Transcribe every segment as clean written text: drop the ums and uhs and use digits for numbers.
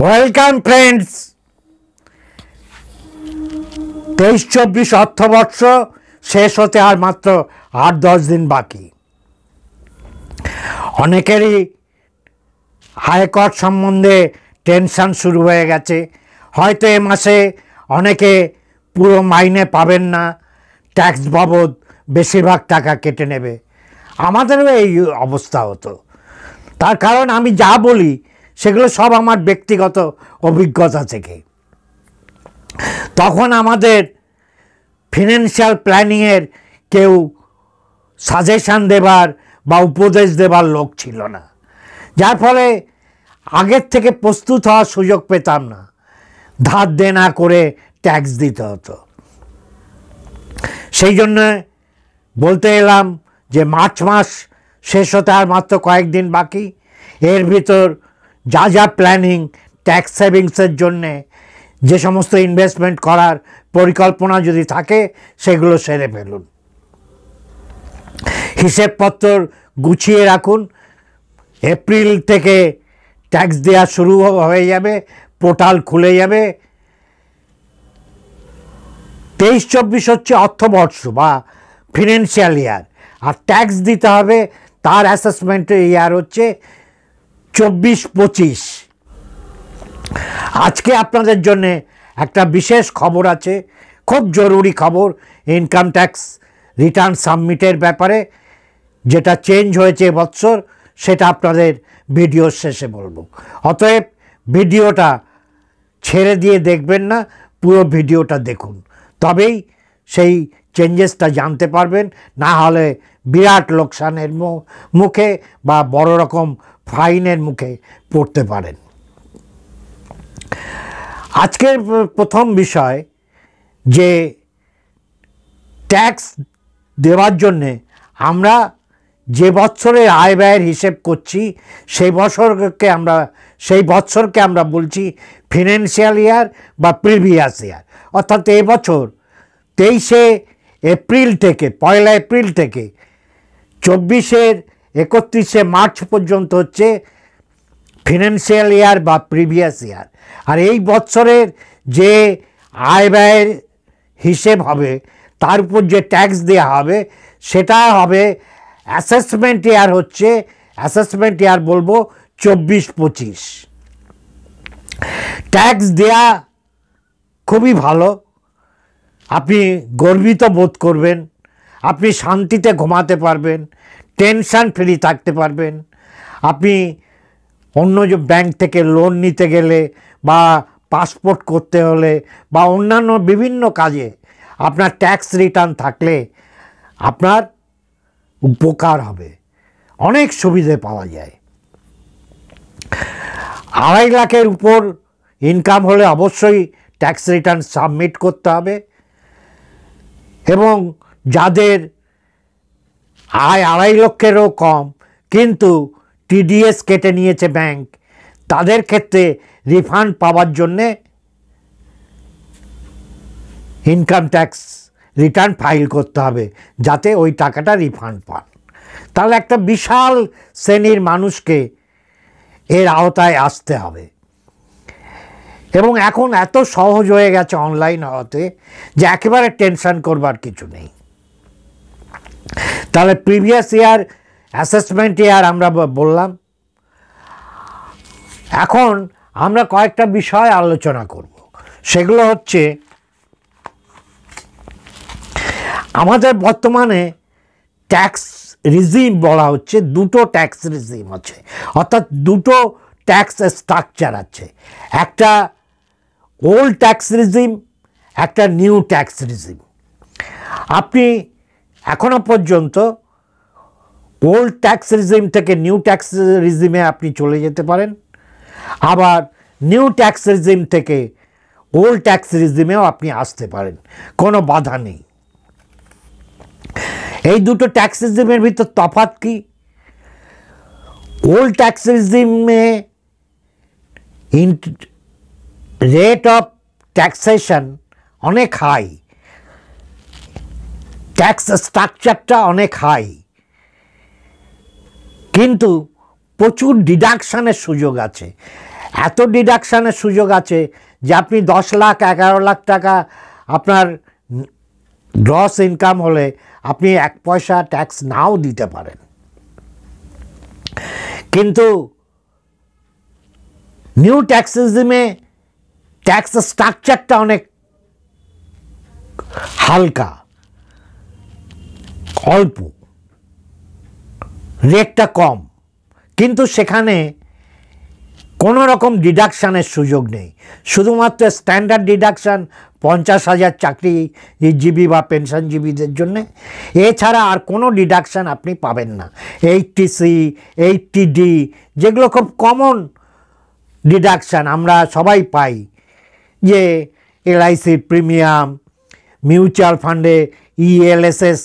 Welcome friends, 23-24 অর্থবর্ষ শেষ হতে আর মাত্র 8-10 দিন বাকি। অনেকেরই আয়কর সম্বন্ধে টেনশন শুরু হয়ে গেছে। হয়তো এ মাসে অনেকে পুরো মাইনে পাবেন না, ট্যাক্স বাবদ বেশিরভাগ টাকা কেটে নেবে। আমাদেরও এই অবস্থা হতো। তার কারণ আমি যা বলি সেগুলো সব আমার ব্যক্তিগত অভিজ্ঞতা থেকে। তখন আমাদের ফিনান্সিয়াল প্ল্যানিংয়ের কেউ সাজেশান দেবার বা উপদেশ দেবার লোক ছিল না, যার ফলে আগের থেকে প্রস্তুত হওয়ার সুযোগ পেতাম না। ধার দেনা করে ট্যাক্স দিতে হতো। সেই জন্য বলতে এলাম যে মার্চ মাস শেষ হতে আর মাত্র কয়েকদিন বাকি। এর ভিতর যা যা প্ল্যানিং, ট্যাক্স সেভিংসের জন্যে যে সমস্ত ইনভেস্টমেন্ট করার পরিকল্পনা যদি থাকে সেগুলো সেরে ফেলুন। হিসেবপত্র গুছিয়ে রাখুন। এপ্রিল থেকে ট্যাক্স দেওয়া শুরু হয়ে যাবে, পোর্টাল খুলে যাবে। 23-24 হচ্ছে অর্থবর্ষ বা ফিনান্সিয়াল ইয়ার, আর ট্যাক্স দিতে হবে তার অ্যাসেসমেন্টের ইয়ার হচ্ছে 24-25। আজকে আপনাদের জন্য একটা বিশেষ খবর আছে, খুব জরুরি খবর, ইনকাম ট্যাক্স রিটার্ন সাবমিটের ব্যাপারে। যেটা চেঞ্জ হয়েছে এবছর সেটা আপনাদের ভিডিওর শেষে বলবো। অতএব ভিডিওটা ছেড়ে দিয়ে দেখবেন না, পুরো ভিডিওটা দেখুন, তবেই সেই চেঞ্জেসটা জানতে পারবেন। না হলে বিরাট লোকসানের মুখে বা বড় রকম ফাইনের মুখে পড়তে পারেন। আজকের প্রথম বিষয় যে ট্যাক্স দেওয়ার জন্যে আমরা যে বছরের আয় ব্যয়ের হিসেব করছি সেই বছরকে আমরা বলছি ফিনান্সিয়াল ইয়ার বা প্রিভিয়াস ইয়ার। অর্থাৎ এবছর 23শে এপ্রিল থেকে 1 এপ্রিল থেকে 24-এর 31শে মার্চ পর্যন্ত হচ্ছে ফিনান্সিয়াল ইয়ার বা প্রিভিয়াস ইয়ার। আর এই বছরের যে আয় ব্যয়ের হিসেব হবে তার উপর যে ট্যাক্স দেওয়া হবে সেটা হবে অ্যাসেসমেন্ট ইয়ার। হচ্ছে অ্যাসেসমেন্ট ইয়ার বলবো 24-25। ট্যাক্স দেয়া খুবই ভালো, আপনি গর্বিত বোধ করবেন, আপনি শান্তিতে ঘুমাতে পারবেন, টেনশন ফ্রি থাকতে পারবেন। আপনি অন্য যে ব্যাংক থেকে লোন নিতে গেলে বা পাসপোর্ট করতে হলে বা অন্যান্য বিভিন্ন কাজে আপনার ট্যাক্স রিটার্ন থাকলে আপনার উপকার হবে, অনেক সুবিধে পাওয়া যায়। 2.5 লাখের উপর ইনকাম হলে অবশ্যই ট্যাক্স রিটার্ন সাবমিট করতে হবে, এবং যাদের আয় 2.5 লক্ষেরও কম কিন্তু টিডিএস কেটে নিয়েছে ব্যাংক, তাদের ক্ষেত্রে রিফান্ড পাওয়ার জন্যে ইনকাম ট্যাক্স রিটার্ন ফাইল করতে হবে যাতে ওই টাকাটা রিফান্ড পান। তাহলে একটা বিশাল শ্রেণীর মানুষকে এর আওতায় আসতে হবে। এবং এখন এত সহজ হয়ে গেছে অনলাইন হওয়াতে যে একেবারে টেনশন করবার কিছু নেই। তাহলে প্রিভিয়াস ইয়ার, অ্যাসেসমেন্ট ইয়ার আমরা বললাম। এখন আমরা কয়েকটা বিষয় আলোচনা করব। সেগুলো হচ্ছে আমাদের বর্তমানে ট্যাক্স রিজিম বলা হচ্ছে, দুটো ট্যাক্স রিজিম আছে, অর্থাৎ দুটো ট্যাক্স স্ট্রাকচার আছে। একটা ওল্ড ট্যাক্স রিজিম, একটা নিউ ট্যাক্স রিজিম। আপনি এখনো পর্যন্ত ওল্ড ট্যাক্স রিজিম থেকে নিউ ট্যাক্স রিজিমে আপনি চলে যেতে পারেন, আবার নিউ ট্যাক্স রিজিম থেকে ওল্ড ট্যাক্স রিজিমেও আপনি আসতে পারেন, কোনো বাধা নেই। এই দুটো ট্যাক্স রিজিমের ভিতর তফাৎ কি? ওল্ড ট্যাক্স রিজিমে রেট অফ ট্যাক্সেশন অনেক হাই, ট্যাক্স স্ট্রাকচারটা অনেক হাই, কিন্তু প্রচুর ডিডাকশানের সুযোগ আছে। এত ডিডাকশানের সুযোগ আছে যে আপনি 10 লাখ 11 লাখ টাকা আপনার গ্রস ইনকাম হলে আপনি 1 পয়সা ট্যাক্স নাও দিতে পারেন। কিন্তু নিউ ট্যাক্স রেজিমে ট্যাক্স স্ট্রাকচারটা অনেক হালকা, অল্প, রেটটা কম, কিন্তু সেখানে কোনো রকম ডিডাকশানের সুযোগ নেই। শুধুমাত্র স্ট্যান্ডার্ড ডিডাকশান 50,000 চাকরিজীবী বা পেনশনজীবীদের জন্যে, এছাড়া আর কোনো ডিডাকশান আপনি পাবেন না। 80C 80D যেগুলো খুব কমন ডিডাকশান আমরা সবাই পাই, যে LICর প্রিমিয়াম, মিউচুয়াল ফান্ডে ELSS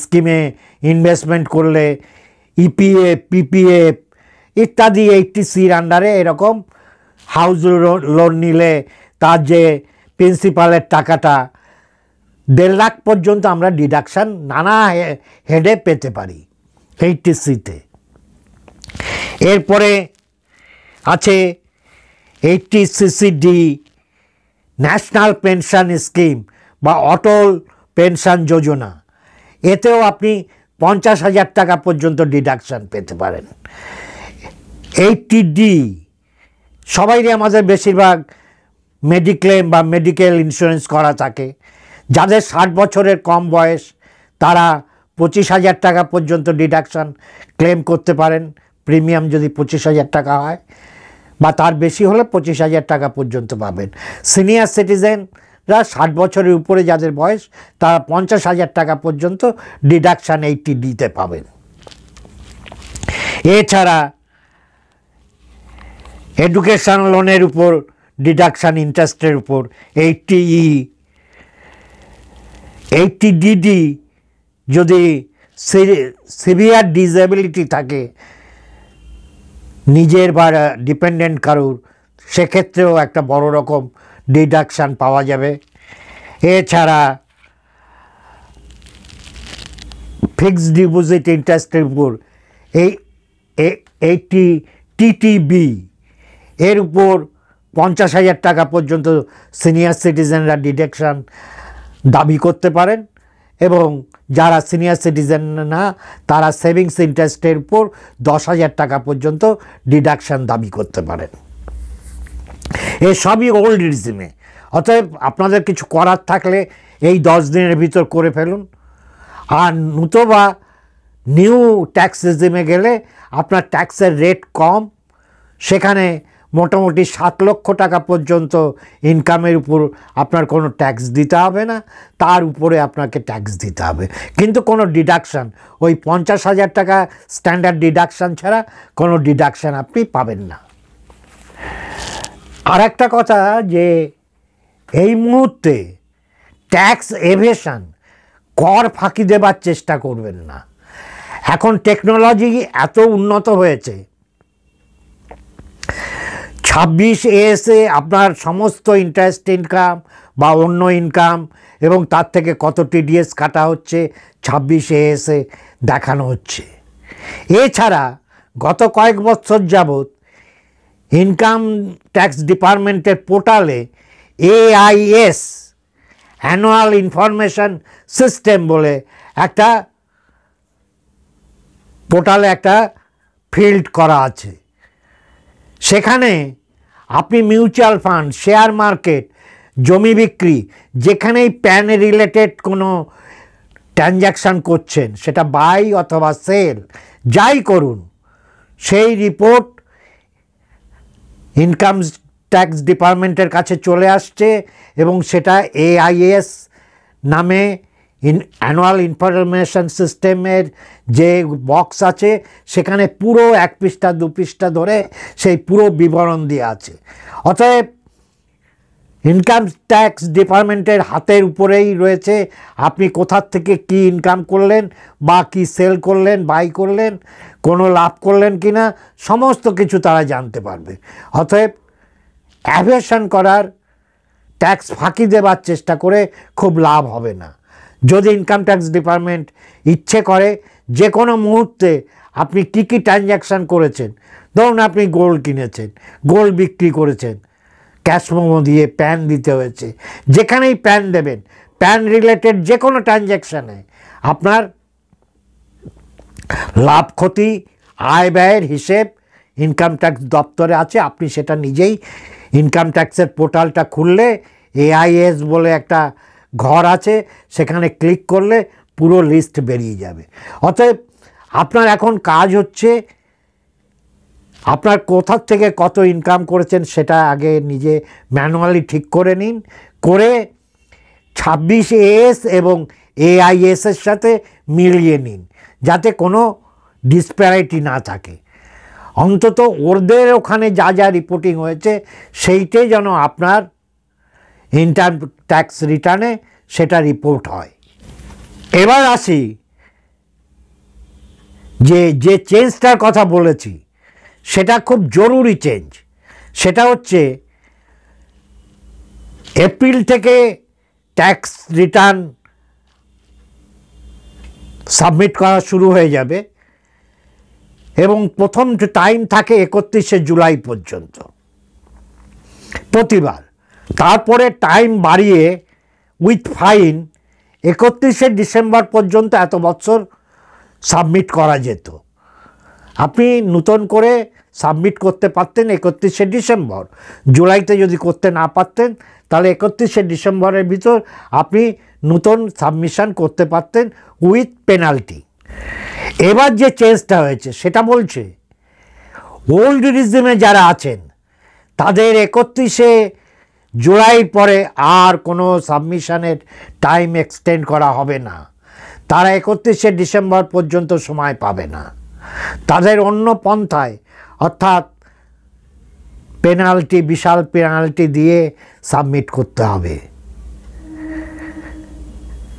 স্কিমে ইনভেস্টমেন্ট করলে, EPF PPF ইত্যাদি 80Cর আন্ডারে এরকম হাউস লোন নিলে তার যে প্রিন্সিপালের টাকাটা 1.5 লাখ পর্যন্ত আমরা ডিডাকশান নানা হেডে পেতে পারি 80Cতে। এরপরে আছে 80CCD ন্যাশনাল পেনশন স্কিম বা অটল পেনশন যোজনা, এতেও আপনি 50,000 টাকা পর্যন্ত ডিডাকশান পেতে পারেন। 80D সবাইরই আমাদের বেশিরভাগ মেডিক্লেম বা মেডিকেল ইন্স্যুরেন্স করা থাকে। যাদের 60 বছরের কম বয়স তারা 25,000 টাকা পর্যন্ত ডিডাকশান ক্লেম করতে পারেন, প্রিমিয়াম যদি 25,000 টাকা হয়, বা তার বেশি হলে 25,000 টাকা পর্যন্ত পাবেন। সিনিয়র সিটিজেনরা 60 বছরের উপরে যাদের বয়স তারা 50,000 টাকা পর্যন্ত ডিডাকশান 80Dতে পাবেন। এছাড়া এডুকেশন লোনের উপর ডিডাকশান ইন্টারেস্টের উপর 80E 80DD যদি সিভিয়ার ডিসএবিলিটি থাকে নিজের বা ডিপেন্ডেন্ট কারুর, সেক্ষেত্রেও একটা বড় রকম ডিডাকশান পাওয়া যাবে। এছাড়া ফিক্সড ডিপোজিট ইন্টারেস্টের উপর এই 80TTB এর উপর 50,000 টাকা পর্যন্ত সিনিয়র সিটিজেনরা ডিডাকশান দাবি করতে পারেন, এবং যারা সিনিয়র সিটিজেন না তারা সেভিংস ইন্টারেস্টের উপর 10,000 টাকা পর্যন্ত ডিডাকশান দাবি করতে পারেন। এসবই ওল্ড রিজিমে। অতএব আপনাদের কিছু করার থাকলে এই 10 দিনের ভিতর করে ফেলুন। আর নতুবা নিউ ট্যাক্স রেজিমে গেলে আপনার ট্যাক্সের রেট কম, সেখানে মোটামুটি 7 লক্ষ টাকা পর্যন্ত ইনকামের উপর আপনার কোনো ট্যাক্স দিতে হবে না, তার উপরে আপনাকে ট্যাক্স দিতে হবে, কিন্তু কোনো ডিডাকশান ওই 50,000 টাকা স্ট্যান্ডার্ড ডিডাকশান ছাড়া কোনো ডিডাকশান আপনি পাবেন না। আর একটা কথা, যে এই মুহূর্তে ট্যাক্স এভেশন, কর ফাঁকি দেবার চেষ্টা করবেন না। এখন টেকনোলজি এত উন্নত হয়েছে, 26ASে আপনার সমস্ত ইন্টারেস্ট ইনকাম বা অন্য ইনকাম এবং তার থেকে কত TDS কাটা হচ্ছে 26ASে দেখানো হচ্ছে। এছাড়া গত কয়েক বছর যাবৎ ইনকাম ট্যাক্স ডিপার্টমেন্টের পোর্টালে AIS অ্যানুয়াল ইনফরমেশন সিস্টেম বলে একটা পোর্টালে একটা ফিল্ড করা আছে। সেখানে আপনি মিউচুয়াল ফান্ড, শেয়ার মার্কেট, জমি বিক্রি, যেখানেই প্যান রিলেটেড কোনো ট্রানজ্যাকশান করছেন, সেটা বাই অথবা সেল যাই করুন, সেই রিপোর্ট ইনকাম ট্যাক্স ডিপার্টমেন্টের কাছে চলে আসছে, এবং সেটা AIS নামে অ্যানুয়াল ইনফরমেশন সিস্টেমের যে বক্স আছে সেখানে পুরো 1 পৃষ্ঠা 2 পৃষ্ঠা ধরে সেই পুরো বিবরণ দেওয়া আছে। অতএব ইনকাম ট্যাক্স ডিপার্টমেন্টের হাতের উপরেই রয়েছে আপনি কোথার থেকে কি ইনকাম করলেন, বা কি সেল করলেন, বাই করলেন, কোনো লাভ করলেন কি না, সমস্ত কিছু তারা জানতে পারবে। অতএব অ্যাভেশন করার, ট্যাক্স ফাঁকি দেবার চেষ্টা করে খুব লাভ হবে না। যদি ইনকাম ট্যাক্স ডিপার্টমেন্ট ইচ্ছে করে যে কোনো মুহূর্তে আপনি কি কি ট্রানজ্যাকশান করেছেন। ধরুন আপনি গোল্ড কিনেছেন, গোল্ড বিক্রি করেছেন, ক্যাশ মেমো দিয়ে প্যান দিতে হয়েছে, যেখানেই প্যান দেবেন, প্যান রিলেটেড যে কোনো ট্রানজ্যাকশানে আপনার লাভ ক্ষতি আয় ব্যয়ের হিসেব ইনকাম ট্যাক্স দপ্তরে আছে। আপনি সেটা নিজেই ইনকাম ট্যাক্সের পোর্টালটা খুললে এআইএস বলে একটা ঘর আছে, সেখানে ক্লিক করলে পুরো লিস্ট বেরিয়ে যাবে। অতএব আপনার এখন কাজ হচ্ছে আপনার কোথা থেকে কত ইনকাম করেছেন সেটা আগে নিজে ম্যানুয়ালি ঠিক করে নিন, করে 26AS এবং AISের সাথে মিলিয়ে নিন, যাতে কোনো ডিসপ্যারিটি না থাকে। অন্তত ওদের ওখানে যা যা রিপোর্টিং হয়েছে সেইটাই যেন আপনার ইনকাম ট্যাক্স রিটার্নে সেটা রিপোর্ট হয়। এবার আসি যে চেঞ্জটার কথা বলেছি সেটা খুব জরুরি চেঞ্জ। সেটা হচ্ছে এপ্রিল থেকে ট্যাক্স রিটার্ন সাবমিট করা শুরু হয়ে যাবে এবং প্রথম টাইম থাকে 31শে জুলাই পর্যন্ত প্রতিবার। তারপরে টাইম বাড়িয়ে উইথ ফাইন 31শে ডিসেম্বর পর্যন্ত এত বছর সাবমিট করা যেত। আপনি নতুন করে সাবমিট করতে পারতেন 31শে ডিসেম্বর। জুলাইতে যদি করতে না পারতেন তাহলে 31শে ডিসেম্বরের ভিতর আপনি নতুন সাবমিশন করতে পারতেন উইথ পেনাল্টি। এবার যে চেঞ্জটা হয়েছে সেটা বলছে ওল্ড রিজিমে যারা আছেন তাদের 31শে জুলাই পরে আর কোনো সাবমিশনের টাইম এক্সটেন্ড করা হবে না। তারা 31শে ডিসেম্বর পর্যন্ত সময় পাবে না। তাদের অন্য পন্থায় অর্থাৎ পেনাল্টি, বিশাল পেনাল্টি দিয়ে সাবমিট করতে হবে।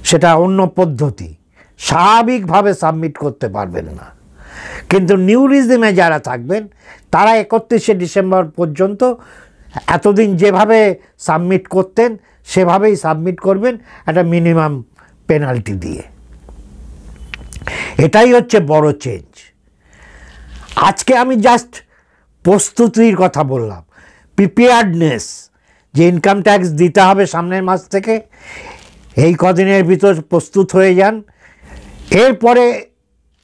সেটা অন্য পদ্ধতি, স্বাভাবিকভাবে সাবমিট করতে পারবেন না। কিন্তু নিউ রিজিমে যারা থাকবেন তারা 31শে ডিসেম্বর পর্যন্ত এতদিন যেভাবে সাবমিট করতেন সেভাবেই সাবমিট করবেন একটা মিনিমাম পেনাল্টি দিয়ে। এটাই হচ্ছে বড় চেঞ্জ। আজকে আমি জাস্ট প্রস্তুতির কথা বললাম, প্রিপেয়ার্ডনেস, যে ইনকাম ট্যাক্স দিতে হবে সামনের মাস থেকে, এই কদিনের ভিতর প্রস্তুত হয়ে যান। এরপরে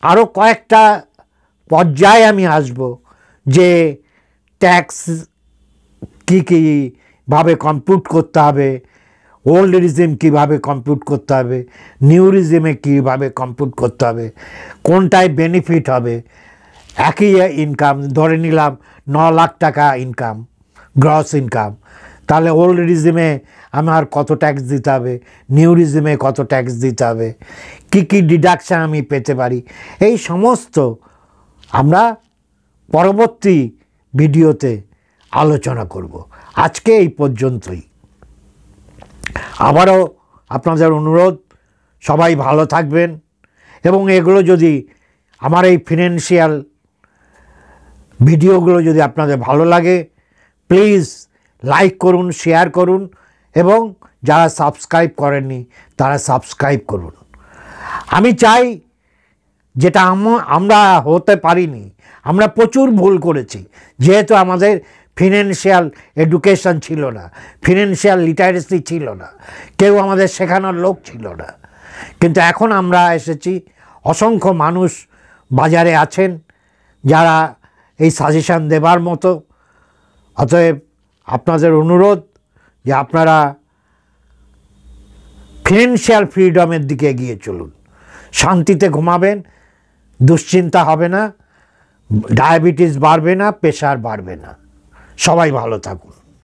আরও কয়েকটা পর্যায়ে আমি আসব যে ট্যাক্স কী কীভাবে কম্পিউট করতে হবে, ওল্ড রিজিম কীভাবে কম্পিউট করতে হবে, নিউ রিজিমে কীভাবে কম্পিউট করতে হবে, কোনটায় বেনিফিট হবে। একই ইনকাম ধরে নিলাম 9 লাখ টাকা ইনকাম, গ্রস ইনকাম, তাহলে ওল্ড রিজিমে আমার কত ট্যাক্স দিতে হবে, নিউ রিজিমে কত ট্যাক্স দিতে হবে, কী কী ডিডাকশান আমি পেতে পারি, এই সমস্ত আমরা পরবর্তী ভিডিওতে আলোচনা করব। আজকে এই পর্যন্তই। আবারও আপনাদের অনুরোধ, সবাই ভালো থাকবেন এবং এগুলো যদি আমার এই ফিনান্সিয়াল ভিডিওগুলো যদি আপনাদের ভালো লাগে প্লিজ লাইক করুন, শেয়ার করুন এবং যারা সাবস্ক্রাইব করেননি তারা সাবস্ক্রাইব করুন। আমি চাই যেটা আমরা হতে পারিনি, আমরা প্রচুর ভুল করেছি, যেহেতু আমাদের ফিনান্সিয়াল এডুকেশন ছিল না, ফিনান্সিয়াল লিটারেসি ছিল না, কেউ আমাদের শেখানোর লোক ছিল না। কিন্তু এখন আমরা এসেছি, অসংখ্য মানুষ বাজারে আছেন যারা এই সাজেশান দেবার মতো। অতএব আপনাদের অনুরোধ যে আপনারা ফিনান্সিয়াল ফ্রিডমের দিকে এগিয়ে চলুন, শান্তিতে ঘুমাবেন, দুশ্চিন্তা হবে না, ডায়াবেটিস বাড়বে না, প্রেশার বাড়বে না। সবাই ভালো থাকুন।